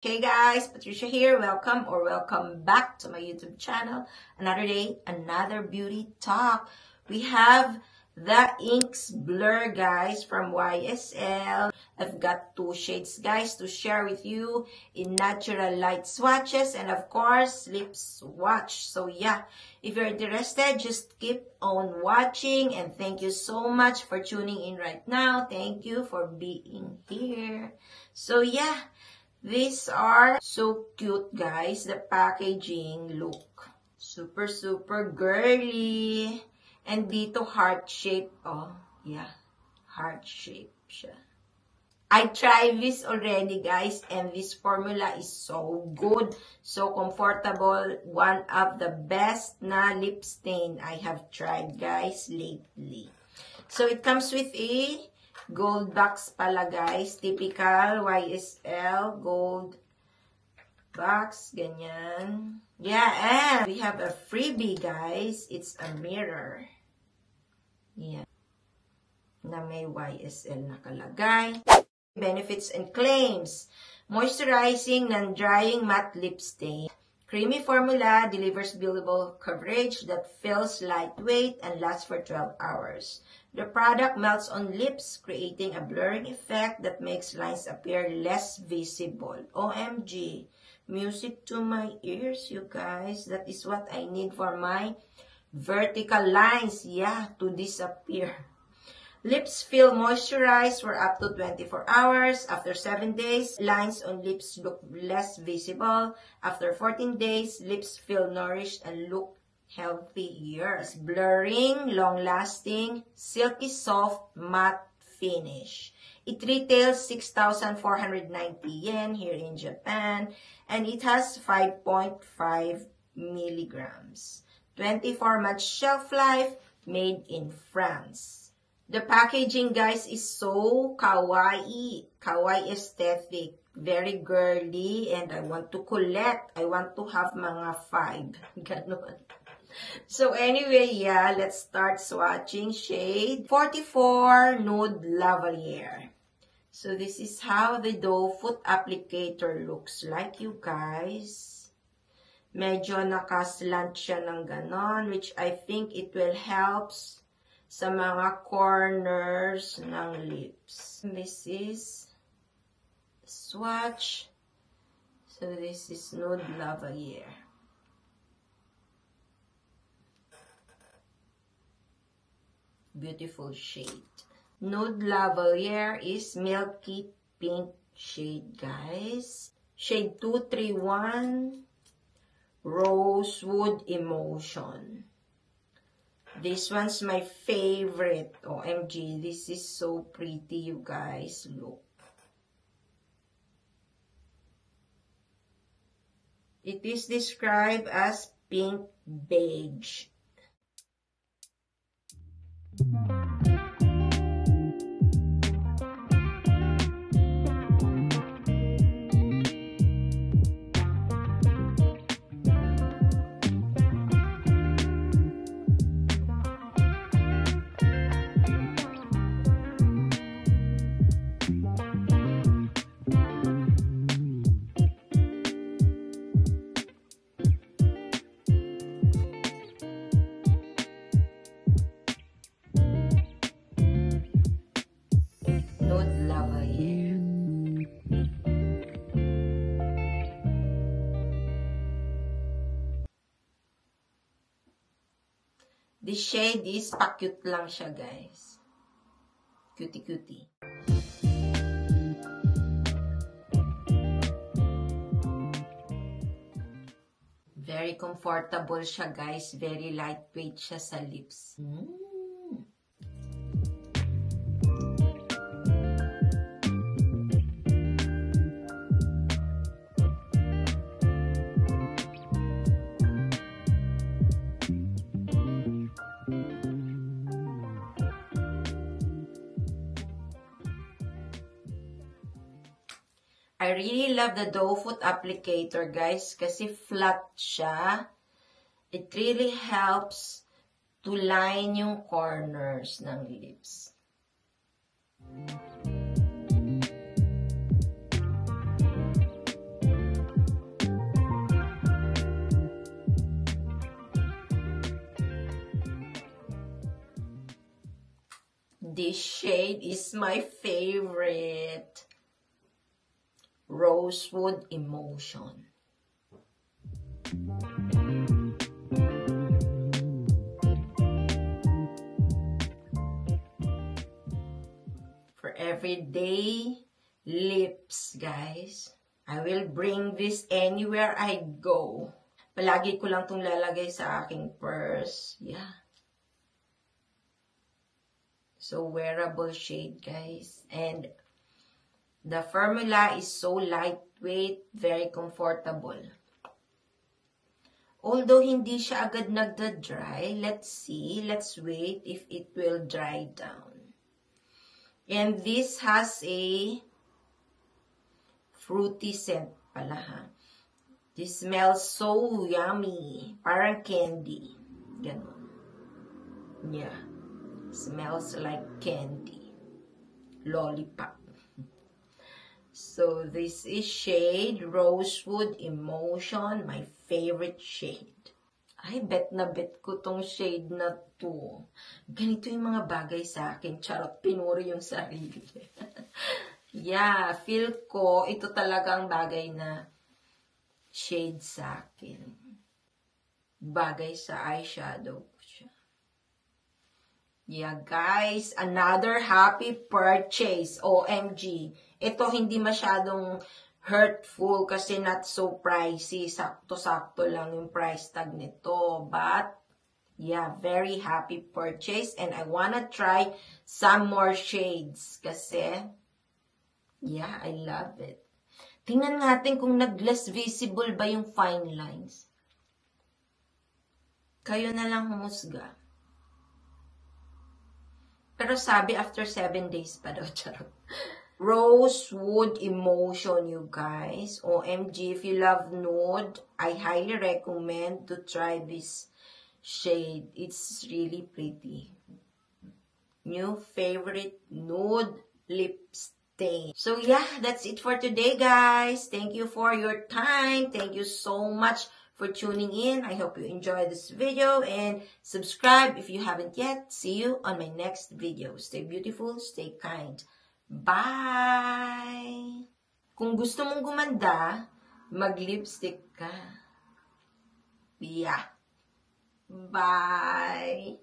Hey guys, Patricia here. Welcome back to my YouTube channel. Another day, another beauty talk. We have the Inks Blur, guys, from YSL. I've got two shades, guys, to share with you in natural light swatches and, of course, lip swatch. So, yeah, if you're interested, just keep on watching. And thank you so much for tuning in right now. Thank you for being here. So, yeah. These are so cute, guys. The packaging look super girly. And dito heart shape. Oh, yeah. Heart shape siya. I tried this already, guys, and this formula is so good, so comfortable. One of the best na lip stain I have tried, guys, lately. So it comes with a gold box pala, guys. Typical YSL gold box. Ganyan. Yeah, and we have a freebie, guys. It's a mirror. Yeah. Na may YSL nakalagay. Benefits and claims. Moisturizing, non-drying matte lip stain. Creamy formula delivers buildable coverage that feels lightweight and lasts for 12 hours. The product melts on lips, creating a blurring effect that makes lines appear less visible. OMG! Music to my ears, you guys. That is what I need for my vertical lines, yeah, to disappear. Lips feel moisturized for up to 24 hours. After 7 days, lines on lips look less visible. After 14 days, lips feel nourished and look healthier. Blurring, long-lasting, silky soft, matte finish. It retails 6,490 yen here in Japan, and it has 5.5 milligrams. 24-month shelf life, made in France. The packaging, guys, is so kawaii. Kawaii aesthetic. Very girly. And I want to collect. I want to have mga 5. Ganon. So anyway, yeah, let's start swatching. Shade 44 Nude Lavalier. So this is how the doe foot applicator looks like, you guys. Medyo nakaslant siya ng ganon, which I think it will help sa mga corners ng lips. This is swatch. So this is Nude Lavalier. Beautiful shade. Nude Lavalier is milky pink shade, guys. Shade 231 Rosewood Emotion. This one's my favorite. OMG, this is so pretty, you guys. Look. It is described as pink beige. This shade is pa-cute lang siya, guys. Cutie. Very comfortable siya, guys. Very lightweight siya sa lips. I really love the doe foot applicator, guys, kasi flat siya. It really helps to line yung corners ng lips. This shade is my favorite. Rosewood Emotion. For everyday lips, guys. I will bring this anywhere I go. Palagi ko lang itong lalagay sa aking purse. Yeah. So, wearable shade, guys. And the formula is so lightweight, very comfortable. Although hindi siya agad nagda-dry, let's see. Let's wait if it will dry down. And this has a fruity scent pala, ha. This smells so yummy. Parang candy. Ganon. Yeah. Smells like candy. Lollipop. So, this is shade Rosewood Emotion. My favorite shade. Ay, bet ko tong shade na to. Ganito yung mga bagay sa akin. Charot, pinuri yung sarili. Yeah, feel ko, ito talagang bagay na shade sa akin. Bagay sa eyeshadow ko siya. Yeah, guys, another happy purchase. OMG. Ito hindi masyadong hurtful kasi not so pricey. Sakto-sakto lang yung price tag nito. But, yeah, very happy purchase. And I wanna try some more shades kasi, yeah, I love it. Tingnan natin kung nag-less visible ba yung fine lines. Kayo na lang humusga. Pero sabi after 7 days pa daw, charot. Rosewood Emotion, you guys. OMG, if you love nude, I highly recommend to try this shade. It's really pretty. New favorite nude lip stain. So yeah, that's it for today, guys. Thank you for your time. Thank you so much for tuning in. I hope you enjoyed this video and subscribe if you haven't yet. See you on my next video. Stay beautiful, stay kind. Bye! Kung gusto mong gumanda, mag-lipstick ka. Yeah. Bye!